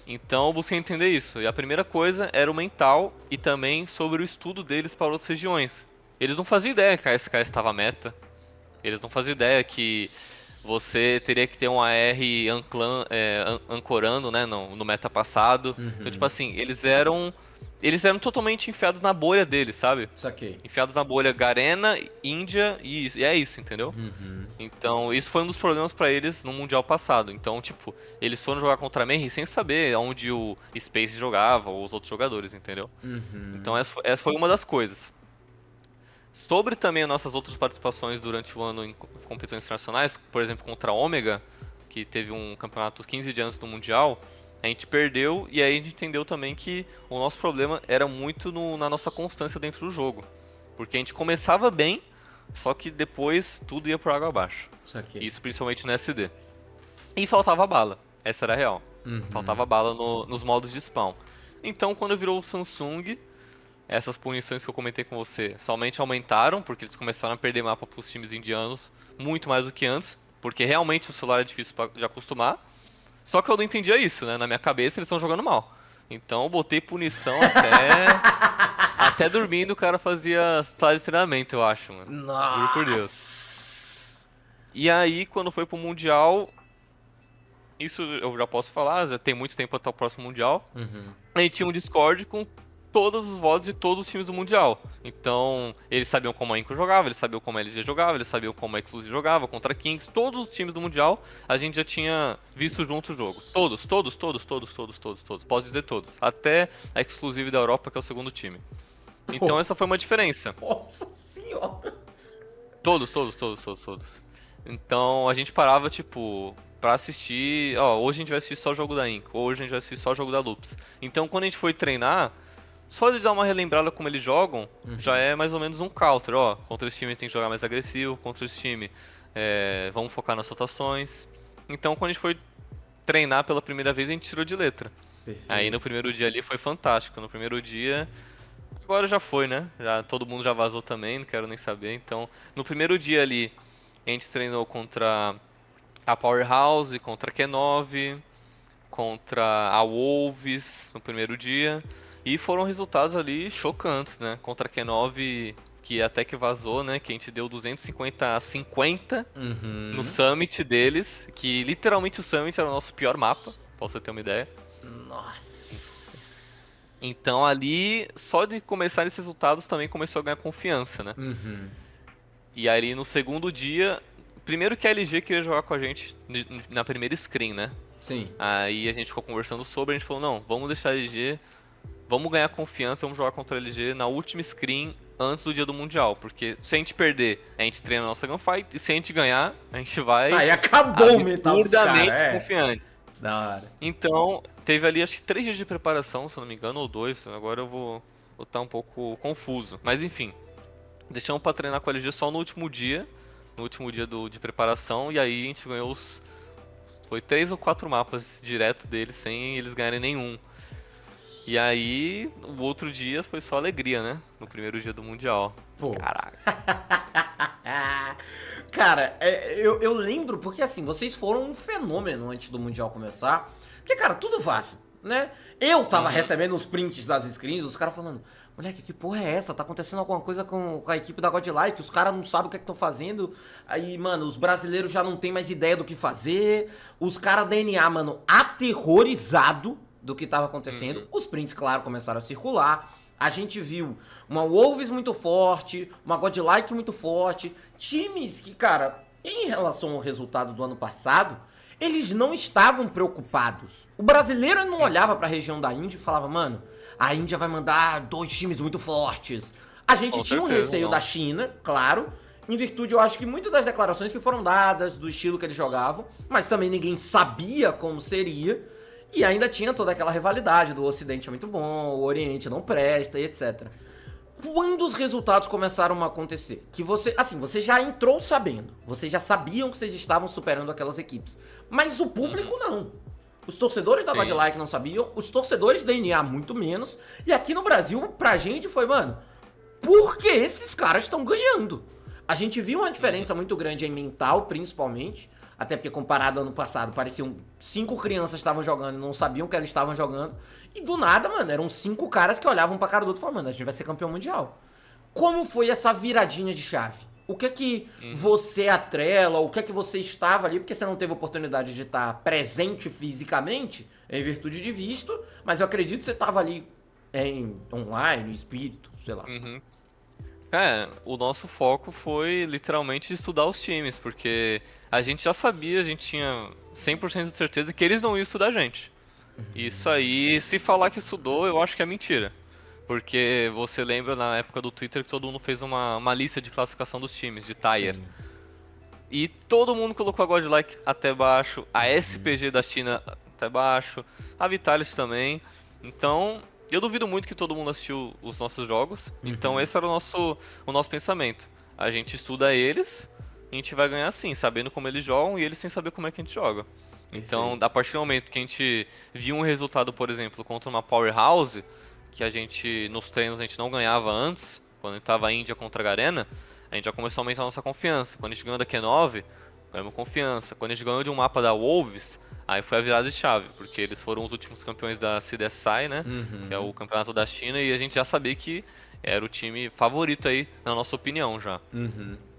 Então eu busquei entender isso. E a primeira coisa era o mental e também sobre o estudo deles para outras regiões. Eles não faziam ideia que a SK estava meta. Eles não faziam ideia que você teria que ter um AR ancorando, né, no meta passado. Então, tipo assim, eles eram totalmente enfiados na bolha deles, sabe? Saquei. Enfiados na bolha Garena, Índia e é isso, entendeu? Então, isso foi um dos problemas pra eles no Mundial passado. Então, tipo, eles foram jogar contra a Mary sem saber onde o Space jogava ou os outros jogadores, entendeu? Então, essa foi uma das coisas. Sobre também as nossas outras participações durante o ano em competições internacionais, por exemplo, contra a Ômega, que teve um campeonato 15 dias antes do Mundial, a gente perdeu e aí a gente entendeu também que o nosso problema era muito na nossa constância dentro do jogo. Porque a gente começava bem, só que depois tudo ia por água abaixo. Isso principalmente no SD. E faltava bala, essa era a real. Faltava bala nos modos de spawn. Então quando virou o Samsung, essas punições que eu comentei com você somente aumentaram, porque eles começaram a perder mapa para os times indianos muito mais do que antes, porque realmente o celular é difícil de acostumar. Só que eu não entendia isso, né? Na minha cabeça eles estão jogando mal. Então eu botei punição até dormindo o cara fazia sala de treinamento, eu acho, mano. Nossa. Juro por Deus. E aí, quando foi pro Mundial, isso eu já posso falar, já tem muito tempo até o próximo Mundial. A gente tinha um Discord com todas as vozes de todos os times do Mundial. Então, eles sabiam como a Inco jogava, eles sabiam como a LG jogava, eles sabiam como a Exclusive jogava, contra a Kings, todos os times do Mundial, a gente já tinha visto junto o jogo. Todos. Posso dizer todos. Até a Exclusive da Europa, que é o segundo time. Então, essa foi uma diferença. Nossa senhora! Todos. Então, a gente parava, tipo, pra assistir... Ó, hoje a gente vai assistir só o jogo da Inco, hoje a gente vai assistir só o jogo da Loops. Então, quando a gente foi treinar, só de dar uma relembrada como eles jogam, já é mais ou menos um counter, ó. Contra esse time a gente tem que jogar mais agressivo, contra esse time vamos focar nas rotações. Então quando a gente foi treinar pela primeira vez, a gente tirou de letra. Perfeito. Aí no primeiro dia ali foi fantástico. No primeiro dia, agora já foi, né? Todo mundo já vazou também, não quero nem saber. Então, no primeiro dia ali, a gente treinou contra a Powerhouse, contra a Q9, contra a Wolves no primeiro dia. E foram resultados ali chocantes, né? Contra a Q9, que até que vazou, né? Que a gente deu 250 a 50 no Summit deles. Que literalmente o Summit era o nosso pior mapa, pra você ter uma ideia. Nossa! Então ali, só de começar esses resultados também começou a ganhar confiança, né? E aí no segundo dia, primeiro que a LG queria jogar com a gente na primeira screen, né? Sim. Aí a gente ficou conversando sobre, a gente falou, não, vamos deixar a LG... Vamos ganhar confiança, vamos jogar contra a LG na última screen antes do dia do Mundial. Porque se a gente perder, a gente treina a nossa gunfight. E se a gente ganhar, a gente vai Aí acabou o mental dos caras, absurdamente confiante. Da hora. Então, teve ali acho que 3 dias de preparação, se eu não me engano, ou 2. Agora eu vou estar um pouco confuso. Mas enfim, deixamos pra treinar com a LG só no último dia. No último dia de preparação. E aí a gente ganhou foi 3 ou 4 mapas direto deles, sem eles ganharem nenhum. E aí, o outro dia foi só alegria, né? No primeiro dia do Mundial. Pô. Caraca. Cara, eu lembro, porque assim, vocês foram um fenômeno antes do Mundial começar. Porque, cara, tudo vaza. né? Eu tava recebendo os prints das screens, os caras falando, moleque, que porra é essa? Tá acontecendo alguma coisa com a equipe da Godlike, os caras não sabem o que é que estão fazendo. Aí, mano, os brasileiros já não tem mais ideia do que fazer. Os caras da NA, mano, aterrorizado do que tava acontecendo. Os prints, claro, começaram a circular. A gente viu uma Wolves muito forte, uma Godlike muito forte. Times que, cara, em relação ao resultado do ano passado, eles não estavam preocupados. O brasileiro não olhava pra região da Índia e falava, mano, a Índia vai mandar 2 times muito fortes. A gente tinha um receio da China, claro, em virtude, eu acho que muito das declarações que foram dadas, do estilo que eles jogavam, mas também ninguém sabia como seria. E ainda tinha toda aquela rivalidade do Ocidente é muito bom, o Oriente não presta e etc. Quando os resultados começaram a acontecer, que você, assim, você já entrou sabendo, vocês já sabiam que vocês estavam superando aquelas equipes, mas o público não. Os torcedores da Godlike não sabiam, os torcedores da NA muito menos, e aqui no Brasil, pra gente foi, mano, por que esses caras estão ganhando? A gente viu uma diferença muito grande em mental, principalmente, até porque comparado ao ano passado, pareciam 5 crianças que estavam jogando e não sabiam que elas estavam jogando. E do nada, mano, eram 5 caras que olhavam pra cara do outro e falavam, mano, a gente vai ser campeão mundial. Como foi essa viradinha de chave? O que é que você atrela, o que é que você estava ali, porque você não teve oportunidade de estar presente fisicamente, em virtude de visto, mas eu acredito que você estava ali em online, espírito, sei lá. O nosso foco foi literalmente estudar os times, porque a gente já sabia, a gente tinha 100% de certeza que eles não iam estudar a gente. Isso aí, se falar que estudou, eu acho que é mentira. Porque você lembra na época do Twitter que todo mundo fez uma lista de classificação dos times, de tier. Sim. E todo mundo colocou a Godlike até baixo, a SPG da China até baixo, a Vitality também. Então, eu duvido muito que todo mundo assistiu os nossos jogos. Então, esse era o nosso pensamento. A gente estuda eles, e a gente vai ganhar sim, sabendo como eles jogam e eles sem saber como é que a gente joga. Então, a partir do momento que a gente viu um resultado, por exemplo, contra uma Powerhouse, que a gente, nos treinos, a gente não ganhava antes, quando a gente tava Índia contra a Garena, a gente já começou a aumentar a nossa confiança. Quando a gente ganhou da Q9, ganhamos confiança. Quando a gente ganhou de um mapa da Wolves, aí foi a virada de chave, porque eles foram os últimos campeões da CDSI, né? Que é o campeonato da China, e a gente já sabia que era o time favorito aí, na nossa opinião já.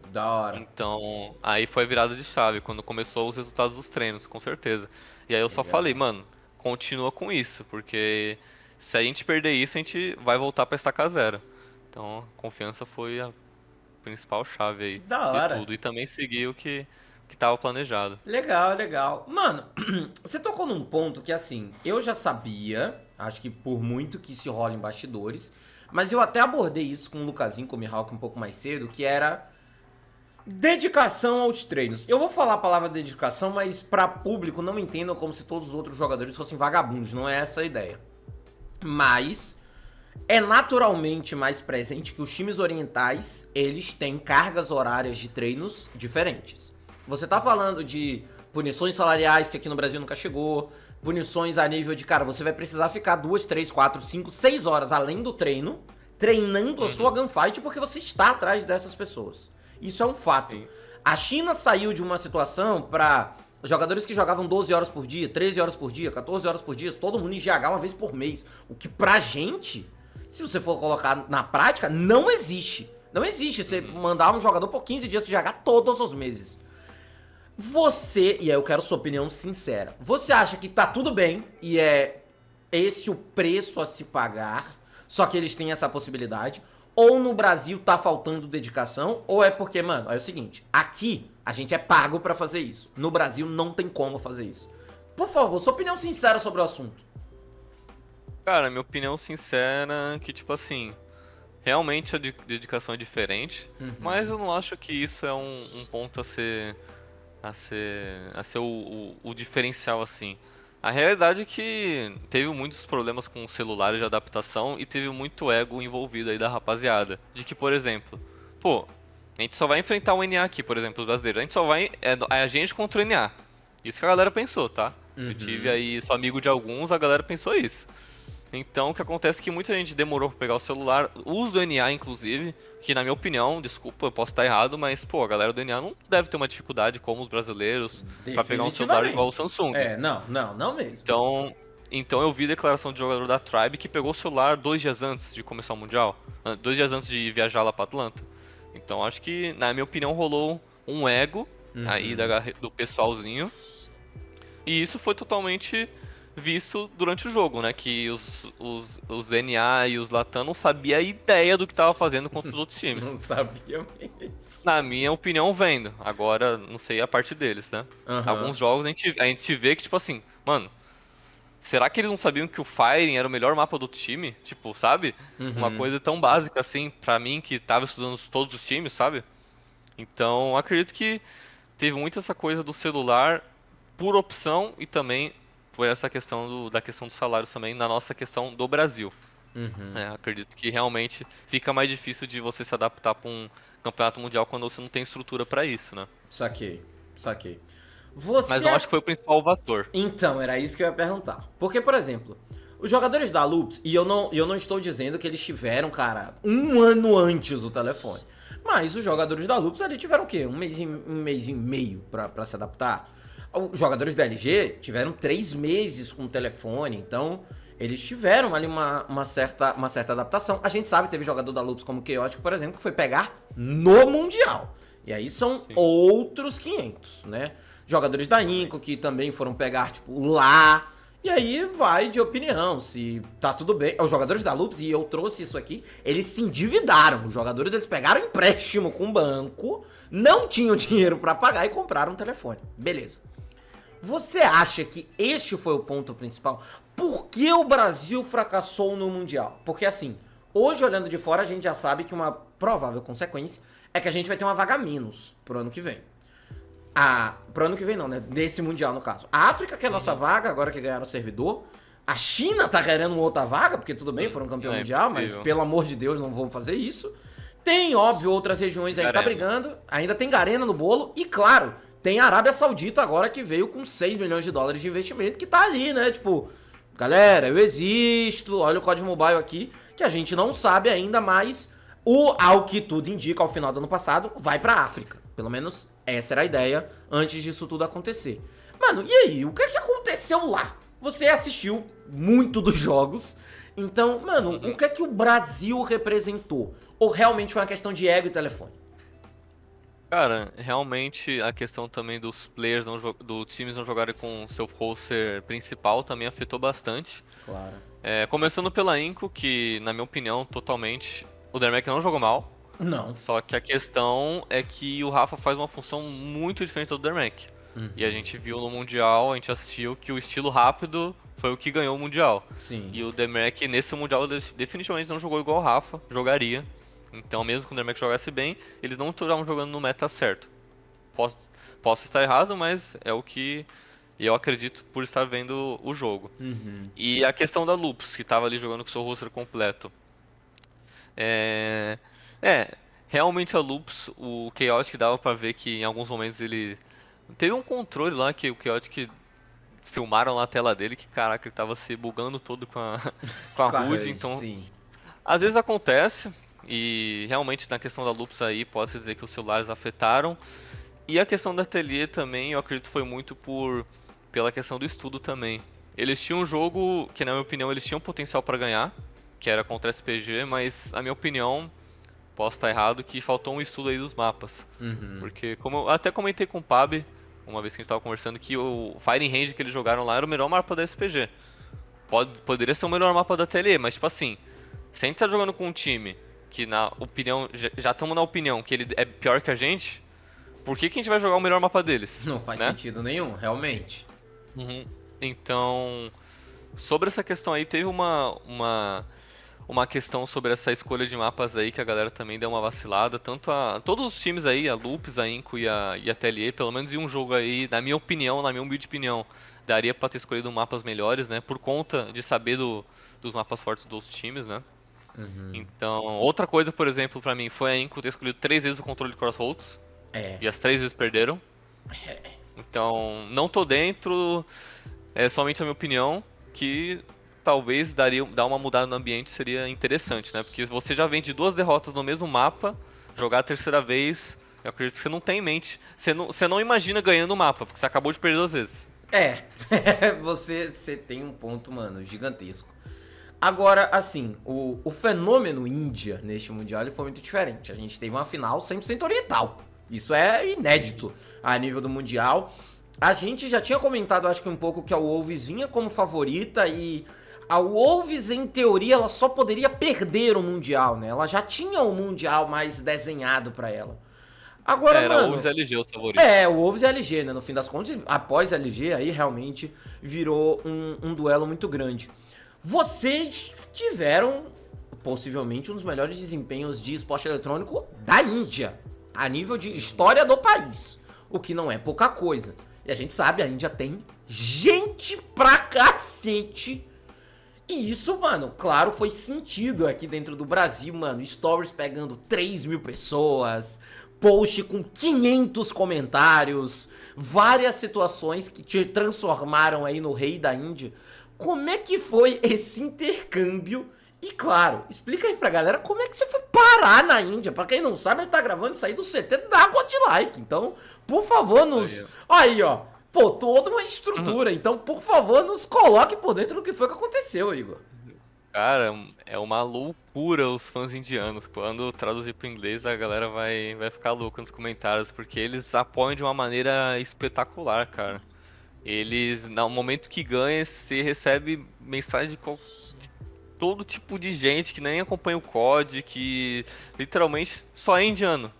Da hora. Então, aí foi a virada de chave, quando começou os resultados dos treinos, com certeza. E aí eu só falei, mano, continua com isso, porque se a gente perder isso, a gente vai voltar pra estacar zero. Então, a confiança foi a principal chave aí Da hora. de tudo. E também seguir o que tava planejado. Legal, legal. Mano, você tocou num ponto que, assim, eu já sabia, acho que por muito que se rola em bastidores, mas eu até abordei isso com o Lucasinho, com o Mihawk um pouco mais cedo, que era dedicação aos treinos. Eu vou falar a palavra dedicação, mas pra público não entendam como se todos os outros jogadores fossem vagabundos, não é essa a ideia. Mas é naturalmente mais presente que os times orientais, eles têm cargas horárias de treinos diferentes. Você tá falando de punições salariais, que aqui no Brasil nunca chegou, punições a nível de, cara, você vai precisar ficar 2, 3, 4, 5, 6 horas além do treino, treinando a sua gunfight, porque você está atrás dessas pessoas. Isso é um fato. A China saiu de uma situação pra jogadores que jogavam 12 horas por dia, 13 horas por dia, 14 horas por dia, todo mundo em GH uma vez por mês. O que pra gente, se você for colocar na prática, não existe. Não existe você mandar um jogador por 15 dias de GH todos os meses. Você, e aí eu quero sua opinião sincera, você acha que tá tudo bem e é esse o preço a se pagar, só que eles têm essa possibilidade? Ou no Brasil tá faltando dedicação, ou é porque, mano, é o seguinte, aqui a gente é pago pra fazer isso. No Brasil não tem como fazer isso. Por favor, sua opinião sincera sobre o assunto. Cara, minha opinião sincera é que, tipo assim, realmente a dedicação é diferente, mas eu não acho que isso é um ponto a ser o diferencial, assim. A realidade é que teve muitos problemas com celulares de adaptação e teve muito ego envolvido aí da rapaziada. De que, por exemplo, pô, a gente só vai enfrentar o NA aqui, por exemplo, os brasileiros. A gente só vai. É a gente contra o NA. Isso que a galera pensou, tá? Eu tive aí, sou amigo de alguns, a galera pensou isso. Então, o que acontece é que muita gente demorou pra pegar o celular, os do NA inclusive, que na minha opinião, desculpa, eu posso estar errado, mas, pô, a galera do NA não deve ter uma dificuldade como os brasileiros pra pegar um celular igual o Samsung. Não mesmo. Então, Então eu vi a declaração de jogador da Tribe que pegou o celular 2 dias antes de começar o Mundial. 2 dias antes de viajar lá pra Atlanta. Então acho que, na minha opinião, rolou um ego aí do pessoalzinho. E isso foi totalmente visto durante o jogo, né? Que os NA e os Latam não sabiam a ideia do que tava fazendo contra os outros times. Não sabia mesmo. Na minha opinião, vendo. Agora, não sei a parte deles, né? Aham. Alguns jogos a gente vê que, tipo assim, mano, será que eles não sabiam que o Firing era o melhor mapa do time? Tipo, sabe? Uma coisa tão básica assim, pra mim que tava estudando todos os times, sabe? Então, acredito que teve muito essa coisa do celular por opção e também por essa questão da questão dos salários também na nossa questão do Brasil. Acredito que realmente fica mais difícil de você se adaptar para um campeonato mundial quando você não tem estrutura para isso, né? Saquei, saquei. Mas não acho que foi o principal fator. Então, era isso que eu ia perguntar. Porque, por exemplo, os jogadores da Loops, e eu não estou dizendo que eles tiveram, cara, um ano antes o telefone. Mas os jogadores da Loops ali tiveram o quê? Um mês e meio pra se adaptar. Os jogadores da LG tiveram 3 meses com o telefone, então eles tiveram ali uma certa adaptação. A gente sabe, teve jogador da Loops como o Chaotic, por exemplo, que foi pegar no Mundial. E aí são outros 500, né? Jogadores da Inco que também foram pegar, tipo, lá. E aí vai de opinião, se tá tudo bem. Os jogadores da Loops, e eu trouxe isso aqui, eles se endividaram. Os jogadores, eles pegaram empréstimo com o banco, não tinham dinheiro pra pagar e compraram um telefone. Beleza. Você acha que este foi o ponto principal? Por que o Brasil fracassou no Mundial? Porque assim, hoje olhando de fora a gente já sabe que uma provável consequência é que a gente vai ter uma vaga a menos pro ano que vem. Pro ano que vem não, né? Nesse Mundial no caso. A África quer nossa vaga, agora que ganharam o servidor. A China tá querendo uma outra vaga, porque tudo bem, foram campeão mundial, mas pelo amor de Deus não vão fazer isso. Tem, óbvio, outras regiões aí que tá brigando. Ainda tem Garena no bolo. E claro, tem a Arábia Saudita agora que veio com 6 milhões de dólares de investimento, que tá ali, né? Tipo, galera, eu existo, olha o código mobile aqui, que a gente não sabe ainda, mas ao que tudo indica, ao final do ano passado, vai pra África. Pelo menos essa era a ideia antes disso tudo acontecer. Mano, e aí? O que é que aconteceu lá? Você assistiu muito dos jogos, então, mano, o que é que o Brasil representou? Ou realmente foi uma questão de ego e telefone? Cara, realmente a questão também dos players, dos times não jogarem com seu roster principal também afetou bastante. Claro. Começando pela Inco, que na minha opinião, totalmente, o Dermac não jogou mal. Não. Só que a questão é que o Rafa faz uma função muito diferente do Dermac. E a gente viu no Mundial, a gente assistiu que o estilo rápido foi o que ganhou o Mundial. Sim. E o Dermac nesse Mundial definitivamente não jogou igual o Rafa, jogaria. Então mesmo que o Dermac jogasse bem, eles não estavam jogando no meta certo. Posso estar errado, mas é o que eu acredito por estar vendo o jogo. E a questão da Lupus, que estava ali jogando com o seu roster completo. Realmente a Lupus, o Chaotic dava pra ver que em alguns momentos ele... Teve um controle lá que o Chaotic filmaram na tela dele, que caraca, ele tava se bugando todo com a HUD, então... Sim. Às vezes acontece, e realmente na questão da Lupus aí, pode-se dizer que os celulares afetaram. E a questão da Atelier também, eu acredito que foi muito pela questão do estudo também. Eles tinham um jogo que, na minha opinião, eles tinham potencial pra ganhar, que era contra a SPG, mas, na minha opinião, posso estar errado, que faltou um estudo aí dos mapas. Porque, como eu até comentei com o Pab, uma vez que a gente tava conversando, que o Firing Range que eles jogaram lá era o melhor mapa da SPG. Poderia ser o melhor mapa da Atelier, mas, tipo assim, se a gente tá jogando com um time que, na opinião, já estamos na opinião que ele é pior que a gente, por que a gente vai jogar o melhor mapa deles? Não faz sentido nenhum, realmente. Então, sobre essa questão aí, teve uma questão sobre essa escolha de mapas aí que a galera também deu uma vacilada. Todos os times aí, a Lupus, a Inco e a TLE, pelo menos em um jogo aí, na minha opinião, na minha humilde opinião, daria pra ter escolhido mapas melhores, né? Por conta de saber dos mapas fortes dos times, né? Então, outra coisa, por exemplo, pra mim, foi a Inco ter escolhido 3 vezes o controle de Crossroads. E as 3 vezes perderam. Então, não tô dentro, é somente a minha opinião, que talvez dar uma mudada no ambiente seria interessante, né? Porque você já vem de 2 derrotas no mesmo mapa, jogar a terceira vez, eu acredito que você não tem em mente. Você não imagina ganhando o mapa, porque você acabou de perder 2 vezes. É, você tem um ponto, mano, gigantesco. Agora, assim, o fenômeno Índia neste Mundial ele foi muito diferente. A gente teve uma final 100% oriental. Isso é inédito a nível do Mundial. A gente já tinha comentado, acho que um pouco, que a Wolves vinha como favorita e a Wolves, em teoria, ela só poderia perder o Mundial, né? Ela já tinha o Mundial mais desenhado pra ela. Agora, Era mano, Wolves e LG os favoritos. o Wolves e a LG, né? No fim das contas, após a LG, aí realmente virou um duelo muito grande. Vocês tiveram possivelmente um dos melhores desempenhos de esporte eletrônico da Índia, a nível de história do país, o que não é pouca coisa. E a gente sabe, a Índia tem gente pra cacete. E isso, mano, claro, foi sentido aqui dentro do Brasil, mano. Stories pegando 3.000 pessoas, post com 500 comentários, várias situações que te transformaram aí no rei da Índia. Como é que foi esse intercâmbio? E claro, explica aí pra galera como é que você foi parar na Índia. Pra quem não sabe, ele tá gravando isso aí do CT da Godlike. Então, por favor, nos... Aí, ó. Pô, toda uma estrutura. Então, por favor, nos coloque por dentro do que foi que aconteceu, Igor. Cara, é uma loucura os fãs indianos. Quando traduzir pro inglês, a galera vai ficar louca nos comentários, porque eles apoiam de uma maneira espetacular, cara. Eles, no momento que ganha, você recebe mensagem de todo tipo de gente que nem acompanha o COD, que literalmente só é indiano.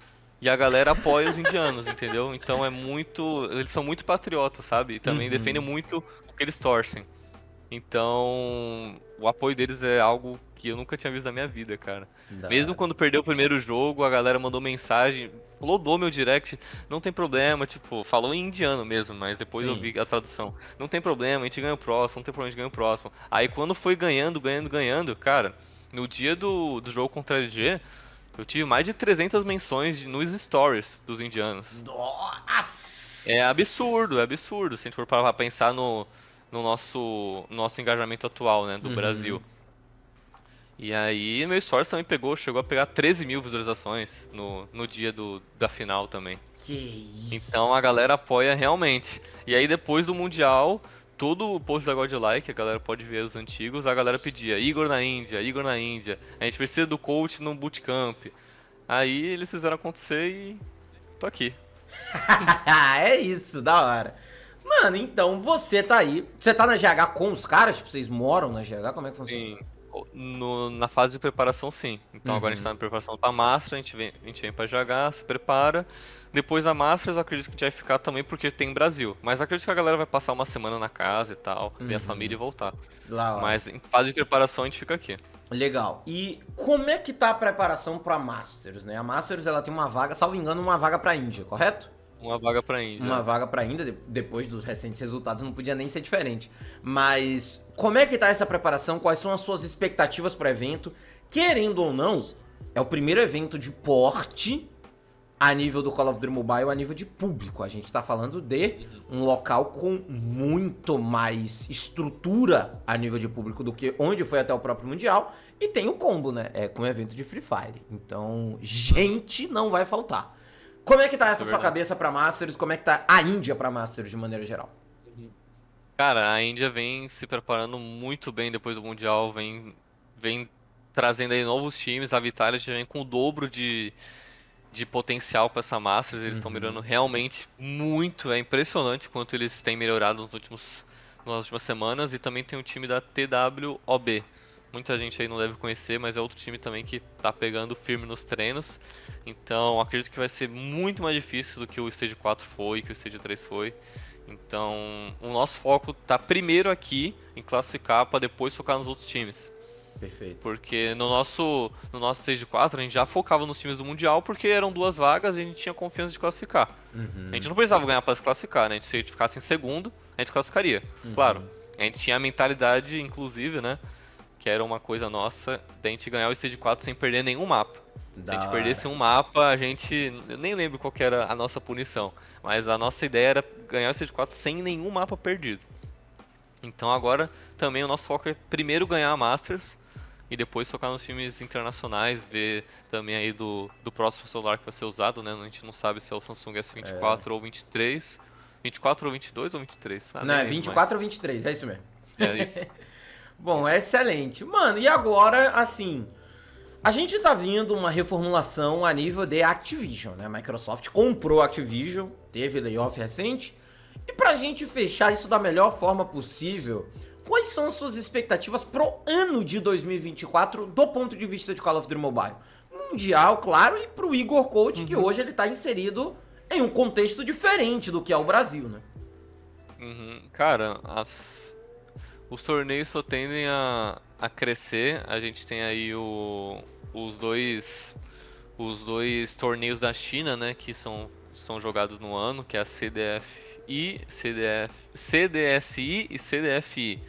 E a galera apoia os indianos, entendeu? Então é muito. Eles são muito patriotas, sabe? E também defendem muito o que eles torcem. Então, o apoio deles é algo que eu nunca tinha visto na minha vida, cara. Mesmo quando perdeu o primeiro jogo, a galera mandou mensagem, flodou meu direct, não tem problema, tipo, falou em indiano mesmo, mas depois eu Sim. vi a tradução. Não tem problema, a gente ganha o próximo, não tem problema, a gente ganha o próximo. Aí quando foi ganhando, cara, no dia do jogo contra a LG, eu tive mais de 300 menções nos stories dos indianos. Nossa! É absurdo, se a gente for parar pra pensar no nosso engajamento atual, né, do Brasil. E aí, meu Stories também chegou a pegar 13 mil visualizações no dia da final também. Que Então a galera isso? apoia realmente. E aí depois do Mundial, todo o post da Godlike, a galera pode ver os antigos, a galera pedia Igor na Índia, Igor na Índia, a gente precisa do coach no bootcamp. Aí eles fizeram acontecer e tô aqui. É isso, da hora. Mano, então você tá aí. Você tá na GH com os caras? Tipo, vocês moram na GH? Como é que funciona? Sim, na fase de preparação, sim. Então agora a gente tá Uhum. na preparação pra Masters, a gente vem pra jogar, se prepara. Depois da Masters, eu acredito que a gente vai ficar também porque tem Brasil. Mas acredito que a galera vai passar uma semana na casa e tal, ver a família e voltar. Da hora. Mas em fase de preparação a gente fica aqui. Legal. E como é que tá a preparação pra Masters, né? A Masters, ela tem uma vaga, salvo engano, uma vaga pra Índia, correto? Uma vaga pra Uma Índia. vaga pra Índia, depois dos recentes resultados, não podia nem ser diferente. Mas como é que tá essa preparação? Quais são as suas expectativas para evento? Querendo ou não, é o primeiro evento de porte a nível do Call of Duty Mobile, a nível de público. A gente tá falando de um local com muito mais estrutura a nível de público do que onde foi até o próprio Mundial. E tem o combo, né? É com o evento de Free Fire. Então, gente não vai faltar. Como é que tá Isso essa é sua verdade. cabeça pra Masters? Como é que tá a Índia pra Masters de maneira geral? Cara, a Índia vem se preparando muito bem depois do Mundial, vem trazendo aí novos times. A Vitality já vem com o dobro de potencial para essa Masters. Eles estão melhorando realmente muito. É impressionante quanto eles têm melhorado nas últimas semanas. E também tem o time da TWOB. Muita gente aí não deve conhecer, mas é outro time também que tá pegando firme nos treinos. Então acredito que vai ser muito mais difícil do que o Stage 4 foi, que o Stage 3 foi. Então o nosso foco tá primeiro aqui em classificar para depois focar nos outros times. Perfeito. Porque no nosso Stage 4 a gente já focava nos times do Mundial porque eram duas vagas e a gente tinha confiança de classificar. A gente não precisava ganhar para se classificar, né? Se a gente ficasse em segundo, a gente classificaria. Claro, a gente tinha a mentalidade, inclusive, né? Que era uma coisa nossa, da gente ganhar o Stage 4 sem perder nenhum mapa. Se a Da gente hora. perdesse um mapa, a gente. Eu nem lembro qual que era a nossa punição. Mas a nossa ideia era ganhar o Stage 4 sem nenhum mapa perdido. Então agora também o nosso foco é primeiro ganhar a Masters e depois focar nos times internacionais, ver também aí do próximo celular que vai ser usado, né? A gente não sabe se é o Samsung S24 ou 23. 24 ou 22 ou 23? Não, é 24 ou 23, é isso mesmo. É isso. Bom, é excelente. Mano, e agora, assim, a gente tá vindo uma reformulação a nível de Activision, né? A Microsoft comprou a Activision, teve layoff recente. E pra gente fechar isso da melhor forma possível, quais são as suas expectativas pro ano de 2024 do ponto de vista de Call of Duty Mobile? Mundial, claro, e pro Igor Coach, que hoje ele tá inserido em um contexto diferente do que é o Brasil, né? Cara, os torneios só tendem a crescer. A gente tem aí os dois torneios da China, né, que são jogados no ano, que é a CDSI e CDFI,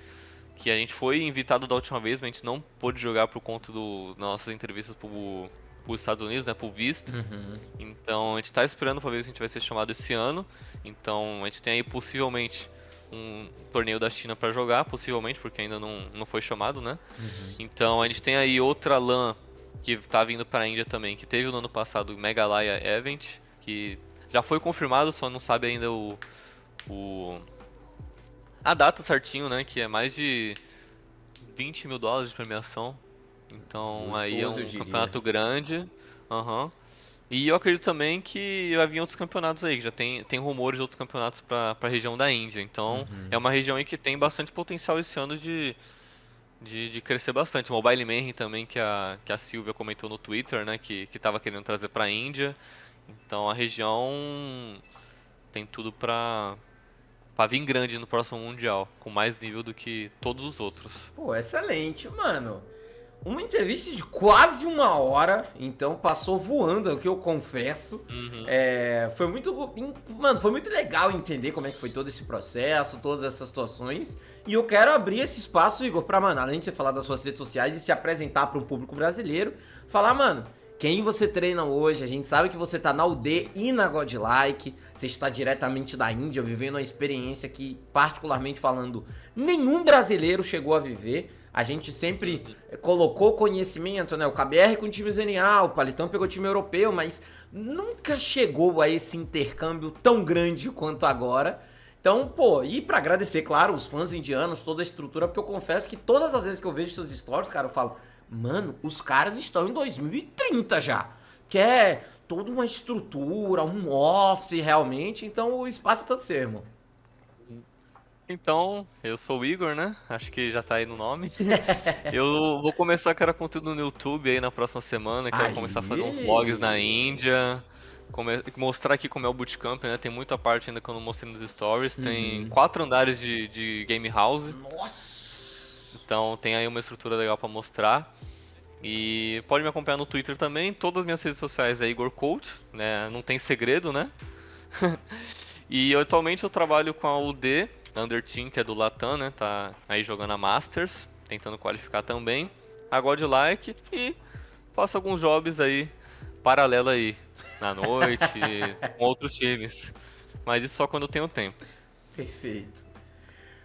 que a gente foi invitado da última vez, mas a gente não pôde jogar por conta das nossas entrevistas pros Estados Unidos, né, pro visto. Então a gente tá esperando pra ver se a gente vai ser chamado esse ano. Então a gente tem aí possivelmente um torneio da China pra jogar, possivelmente, porque ainda não foi chamado, né? Então a gente tem aí outra LAN que tá vindo pra Índia também, que teve no ano passado o Meghalaya Event, que já foi confirmado, só não sabe ainda a data certinho, né? Que é mais de $20 mil de premiação. Então aí é Gostoso, eu um diria. campeonato grande. E eu acredito também que vai vir outros campeonatos aí, que já tem rumores de outros campeonatos pra região da Índia. Então é uma região aí que tem bastante potencial esse ano de crescer bastante. O Mobile Mayhem também, que a Silvia comentou no Twitter, né? Que tava querendo trazer pra Índia. Então a região tem tudo pra vir grande no próximo Mundial, com mais nível do que todos os outros. Pô, excelente, mano. Uma entrevista de quase 1 hora, então passou voando, é o que eu confesso. Foi muito. Mano, foi muito legal entender como é que foi todo esse processo, todas essas situações. E eu quero abrir esse espaço, Igor, pra, mano, além de você falar das suas redes sociais e se apresentar para um público brasileiro, falar, mano, quem você treina hoje? A gente sabe que você tá na UD e na Godlike, você está diretamente da Índia, vivendo uma experiência que, particularmente falando, nenhum brasileiro chegou a viver. A gente sempre colocou conhecimento, né? O KBR com o time ZNA, o Palitão pegou o time europeu, mas nunca chegou a esse intercâmbio tão grande quanto agora. Então, pô, e pra agradecer, claro, os fãs indianos, toda a estrutura, porque eu confesso que todas as vezes que eu vejo seus stories, cara, eu falo, mano, os caras estão em 2030 já. Que é toda uma estrutura, um office realmente, então o espaço é todo seu, irmão. Então, eu sou o Igor, né? Acho que já tá aí no nome. Eu vou começar a criar conteúdo no YouTube aí na próxima semana, que eu vou começar a fazer uns vlogs na Índia, mostrar aqui como é o bootcamp, né? Tem muita parte ainda que eu não mostrei nos stories. Tem 4 andares de game house. Nossa! Então tem aí uma estrutura legal pra mostrar. E pode me acompanhar no Twitter também. Todas as minhas redes sociais é Igor Coach, né? Não tem segredo, né? E atualmente eu trabalho com a UD, a Underteam, que é do Latam, né? Tá aí jogando a Masters, tentando qualificar também. A Godlike e faço alguns jobs aí, paralelo aí, na noite, com outros times. Mas isso só quando eu tenho tempo. Perfeito.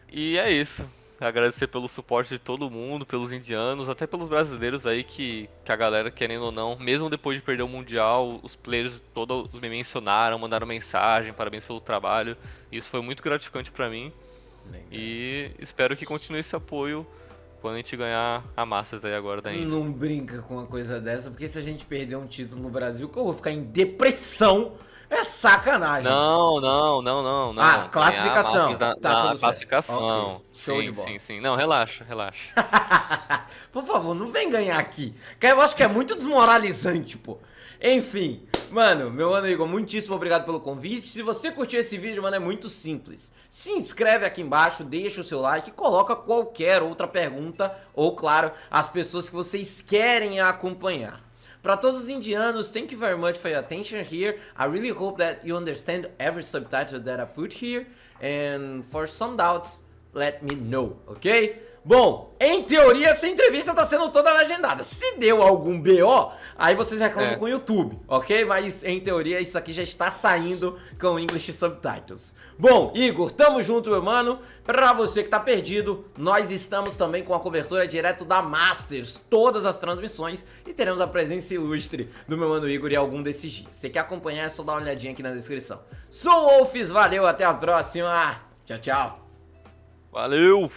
E é isso. Agradecer pelo suporte de todo mundo, pelos indianos, até pelos brasileiros aí que a galera, querendo ou não, mesmo depois de perder o Mundial, os players todos me mencionaram, mandaram mensagem, parabéns pelo trabalho. Isso foi muito gratificante pra mim. Legal. E espero que continue esse apoio quando a gente ganhar a Masters aí agora da Índia. Não brinca com uma coisa dessa, porque se a gente perder um título no Brasil, que eu vou ficar em depressão. É sacanagem. Não. Ah, classificação. Tá Tudo classificação. certo. Ok. Show Sim, de bola. sim. Não, relaxa. Por favor, não vem ganhar aqui. Que eu acho que é muito desmoralizante, pô. Enfim, mano, meu amigo, muitíssimo obrigado pelo convite. Se você curtiu esse vídeo, mano, é muito simples. Se inscreve aqui embaixo, deixa o seu like e coloca qualquer outra pergunta ou, claro, as pessoas que vocês querem acompanhar. Para todos os indianos, thank you very much for your attention here. I really hope that you understand every subtitle that I put here. And for some doubts, let me know, ok? Bom, em teoria essa entrevista tá sendo toda legendada. Se deu algum BO, aí vocês reclamam com o YouTube, ok? Mas em teoria isso aqui já está saindo com English Subtitles. Bom, Igor, tamo junto, meu mano. Pra você que tá perdido, nós estamos também com a cobertura direto da Masters, todas as transmissões, e teremos a presença ilustre do meu mano Igor em algum desses dias. Se quer acompanhar, é só dar uma olhadinha aqui na descrição. Sou o Wolfs, valeu, até a próxima. Tchau, tchau. Valeu!